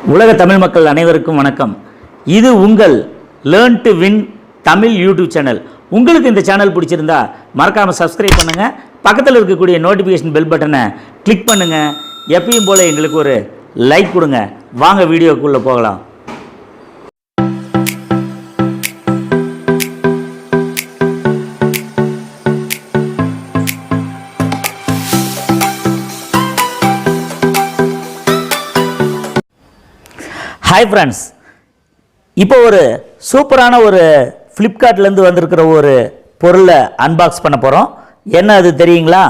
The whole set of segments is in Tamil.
உலக தமிழ் மக்கள் அனைவருக்கும் வணக்கம். இது உங்கள் learn to win Tamil YouTube channel. உங்களுக்கு இந்த சேனல் பிடிச்சிருந்தா மறக்காமல் சப்ஸ்கிரைப் பண்ணுங்கள். பக்கத்தில் இருக்கக்கூடிய நோட்டிஃபிகேஷன் பெல் பட்டனை கிளிக் பண்ணுங்கள். எப்பயும் போல் எங்களுக்கு ஒரு லைக் கொடுங்க. வாங்க வீடியோக்குள்ளே போகலாம். ஹாய் ஃப்ரெண்ட்ஸ், இப்போ ஒரு சூப்பரான ஒரு ஃப்ளிப்கார்ட்லேருந்து வந்திருக்கிற ஒரு பொருளை அன்பாக்ஸ் பண்ண போகிறோம். என்ன அது தெரியுங்களா?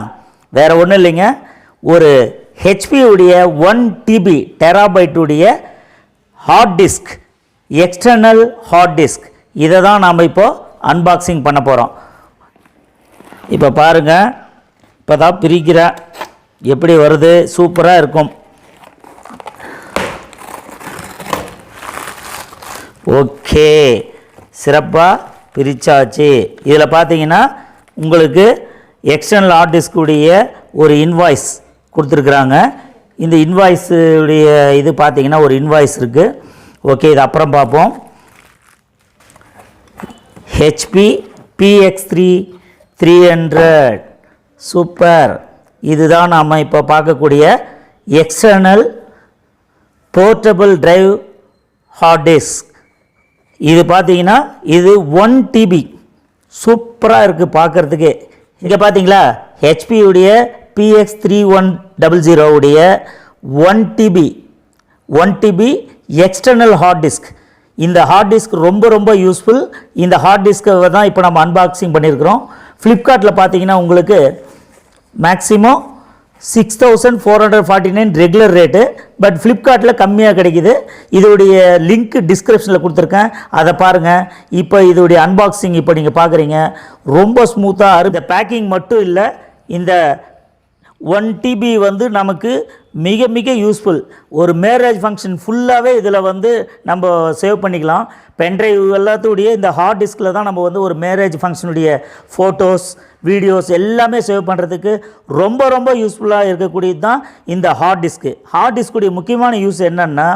வேறு ஒன்றும் இல்லைங்க, ஒரு ஹெச்பியுடைய 1 TB டெராபைட்டுடைய hard disk, external hard disk. இதை தான் நாம் இப்போது அன்பாக்சிங் பண்ண போகிறோம். இப்போ பாருங்கள், இப்போ தான் பிரிக்கிறேன், எப்படி வருது, சூப்பராக இருக்கும். ஓகே, சிறப்பாக பிரித்தாச்சு. இதில் பார்த்தீங்கன்னா உங்களுக்கு எக்ஸ்டர்னல் ஹார்ட் டிஸ்குடைய ஒரு இன்வாய்ஸ் கொடுத்துருக்குறாங்க. இந்த இன்வாய்ஸுடைய இது பார்த்தீங்கன்னா ஒரு இன்வாய்ஸ் இருக்குது. ஓகே, இது அப்புறம் பார்ப்போம். HP PX3 300 super. இதுதான் நாம் இப்போ பார்க்கக்கூடிய external portable drive hard disk. இது பார்த்தீங்கன்னா இது 1 TB சூப்பராக இருக்குது பார்க்குறதுக்கு. இங்கே பார்த்தீங்களா, ஹெச்பியுடைய PX3100 உடைய 1 TB எக்ஸ்டர்னல் ஹார்ட் டிஸ்க். இந்த ஹார்ட் டிஸ்க் ரொம்ப யூஸ்ஃபுல். இந்த ஹார்ட் டிஸ்க்கை தான் இப்போ நம்ம அன்பாக்சிங் பண்ணியிருக்கிறோம். ஃப்ளிப்கார்ட்டில் பார்த்தீங்கன்னா உங்களுக்கு மேக்ஸிமம் 6449 ரெகுலர் ரேட்டு, பட் ஃப்ளிப்கார்ட்டில் கம்மியாக கிடைக்கிது. இதோடைய லிங்க் டிஸ்கிரிப்ஷனில் கொடுத்துருக்கேன், அதை பாருங்கள். இப்போ இதோடைய அன்பாக்சிங் இப்போ நீங்கள் பார்க்குறீங்க, ரொம்ப ஸ்மூத்தாக. இந்த பேக்கிங் மட்டும் இல்லை, இந்த 1 TB வந்து நமக்கு மிக யூஸ்ஃபுல். ஒரு மேரேஜ் ஃபங்க்ஷன் ஃபுல்லாகவே இதில் வந்து நம்ம சேவ் பண்ணிக்கலாம். பென்ட்ரைவ் எல்லாத்துடைய இந்த ஹார்ட் டிஸ்கில் தான் நம்ம வந்து ஒரு மேரேஜ் ஃபங்க்ஷனுடைய ஃபோட்டோஸ், வீடியோஸ் எல்லாமே சேவ் பண்ணுறதுக்கு ரொம்ப யூஸ்ஃபுல்லாக இருக்கக்கூடியது தான் இந்த ஹார்ட் டிஸ்க்கு. ஹார்ட் டிஸ்குடைய முக்கியமான யூஸ் என்னென்னா,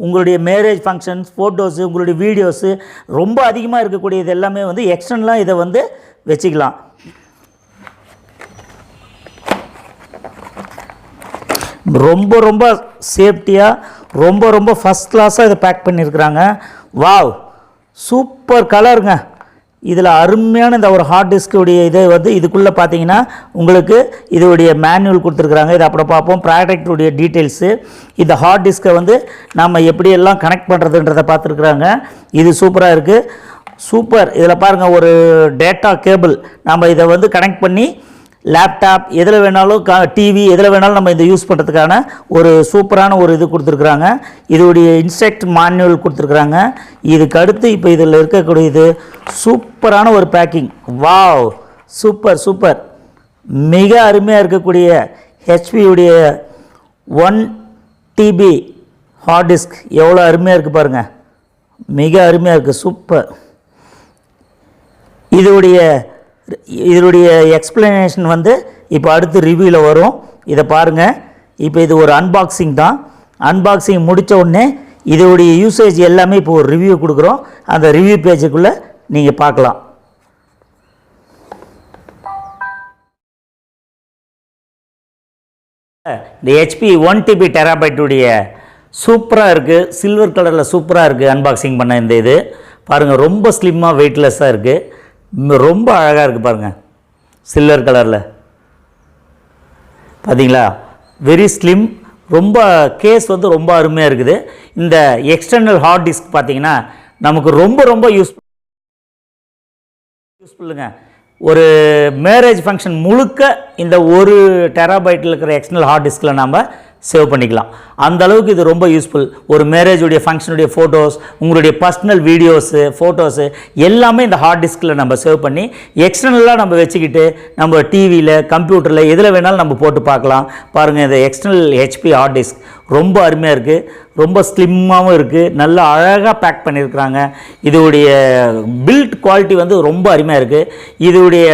உங்களுடைய மேரேஜ் ஃபங்க்ஷன்ஸ், ஃபோட்டோஸு, உங்களுடைய வீடியோஸு ரொம்ப அதிகமாக இருக்கக்கூடியது எல்லாமே வந்து எக்ஸ்டர்னலாக இதை வந்து வச்சுக்கலாம். ரொம்ப சேஃப்டியாக ரொம்ப ஃபஸ்ட் கிளாஸாக இதை பேக் பண்ணியிருக்கிறாங்க. வாவ், சூப்பர் கலருங்க. இதில் அருமையான இந்த ஒரு ஹார்ட் டிஸ்குடைய இதை வந்து இதுக்குள்ளே பார்த்தீங்கன்னா உங்களுக்கு இதோடைய மேனுவல் கொடுத்துருக்குறாங்க. இதை அப்புறம் பார்ப்போம். ப்ராடக்டுடைய டீட்டெயில்ஸு, இந்த ஹார்ட் டிஸ்கை வந்து நம்ம எப்படியெல்லாம் கனெக்ட் பண்ணுறதுன்றதை பார்த்துருக்குறாங்க. இது சூப்பராக இருக்குது, சூப்பர். இதில் பாருங்கள், ஒரு டேட்டா கேபிள். நம்ம இதை வந்து கனெக்ட் பண்ணி லேப்டாப் எதில் வேணாலும், டிவி எதில் வேணாலும் நம்ம இதை யூஸ் பண்ணுறதுக்கான ஒரு சூப்பரான ஒரு இது கொடுத்துருக்குறாங்க. இதோடைய இன்ஸ்ட்ரக்ட் மேனுவல் கொடுத்துருக்குறாங்க. இதுக்கு அடுத்து இப்போ இதில் இருக்கக்கூடிய இது சூப்பரான ஒரு பேக்கிங். Wow, super. மிக அருமையாக இருக்கக்கூடிய ஹெச்பியுடைய 1 TB ஹார்ட் டிஸ்க் எவ்வளோ அருமையாக இருக்குது பாருங்கள், மிக அருமையாக இருக்குது, சூப்பர். இதோடைய எக்ஸ்பிளனேஷன் வந்து இப்போ அடுத்து ரிவ்யூவில் வரும். இதை பாருங்கள். இப்போ இது ஒரு அன்பாக்சிங் தான். அன்பாக்சிங் முடித்த உடனே இதோடைய யூசேஜ் எல்லாமே இப்போ ஒரு ரிவ்யூ கொடுக்குறோம். அந்த ரிவ்யூ பேஜுக்குள்ளே நீங்கள் பார்க்கலாம். இந்த ஹெச்பி 1 TB டெராபைட்டுடைய சூப்பராக இருக்குது, சில்வர் கலரில் சூப்பராக இருக்குது. அன்பாக்சிங் பண்ண இந்த இது பாருங்கள், ரொம்ப ஸ்லிம்மாக வெயிட்லெஸ்ஸாக இருக்குது, ரொம்ப அழகாக இருக்குது பாருங்கள். சில்வர் கலரில் பார்த்தீங்களா, வெரி ஸ்லிம். ரொம்ப கேஸ் வந்து ரொம்ப அருமையாக இருக்குது. இந்த எக்ஸ்டர்னல் ஹார்ட் டிஸ்க் பார்த்தீங்கன்னா நமக்கு ரொம்ப யூஸ்ஃபுல்லுங்க. ஒரு மேரேஜ் ஃபங்க்ஷன் முழுக்க இந்த 1 டெராபைட்டில் இருக்கிற எக்ஸ்டர்னல் ஹார்ட் டிஸ்கில் நாம் சேவ் பண்ணிக்கலாம். அந்த அளவுக்கு இது ரொம்ப யூஸ்ஃபுல். ஒரு மேரேஜுடைய ஃபங்க்ஷனுடைய ஃபோட்டோஸ், உங்களுடைய பர்சனல் வீடியோஸு, ஃபோட்டோஸு எல்லாமே இந்த ஹார்ட் டிஸ்கில் நம்ம சேவ் பண்ணி எக்ஸ்டர்னலாக நம்ம வச்சுக்கிட்டு நம்ம டிவியில், கம்ப்யூட்டரில் எதில் வேணாலும் நம்ம போட்டு பார்க்கலாம். பாருங்கள், இந்த எக்ஸ்டர்னல் ஹெச்பி ஹார்ட் டிஸ்க் ரொம்ப அருமையாக இருக்குது, ரொம்ப ஸ்லிம்மாகவும் இருக்குது, நல்ல அழகாக பேக் பண்ணியிருக்கிறாங்க. இதோடைய பில்ட் குவாலிட்டி வந்து ரொம்ப அருமையாக இருக்குது. இதோடைய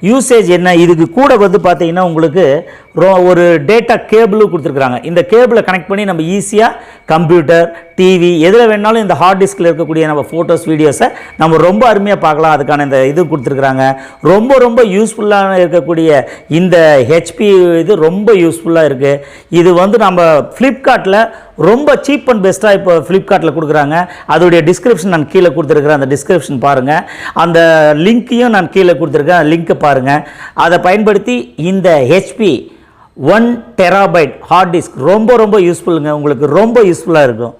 யூசேஜ் என்ன, இதுக்கு கூட வந்து பார்த்தீங்கன்னா உங்களுக்கு ஒரு டேட்டா கேபிளும் கொடுத்துருக்குறாங்க. இந்த கேபிளை கனெக்ட் பண்ணி நம்ம ஈஸியாக கம்ப்யூட்டர், டிவி எதில் வேணாலும் இந்த ஹார்ட் டிஸ்கில் இருக்கக்கூடிய நம்ம ஃபோட்டோஸ், வீடியோஸை நம்ம ரொம்ப அருமையாக பார்க்கலாம். அதுக்கான இந்த இது கொடுத்துருக்குறாங்க. ரொம்ப ரொம்ப யூஸ்ஃபுல்லாக இருக்கக்கூடிய இந்த ஹெச்பி இது ரொம்ப யூஸ்ஃபுல்லாக இருக்குது. இது வந்து நம்ம ஃப்ளிப்கார்ட்டில் ரொம்ப சீப் அண்ட் பெஸ்ட்டாக இப்போ ஃப்ளிப்கார்ட்டில் கொடுக்குறாங்க. அதோடைய டிஸ்கிரிப்ஷன் நான் கீழே கொடுத்துருக்குறேன். அந்த டிஸ்கிரிப்ஷன் பாருங்கள். அந்த லிங்க்கையும் நான் கீழே கொடுத்துருக்கேன். லிங்க்கை பாருங்கள். அதை பயன்படுத்தி இந்த ஹெச்பி 1 TB ஹார்ட் டிஸ்க் ரொம்ப ரொம்ப யூஸ்ஃபுல்லுங்க. உங்களுக்கு ரொம்ப யூஸ்ஃபுல்லாக இருக்கும்.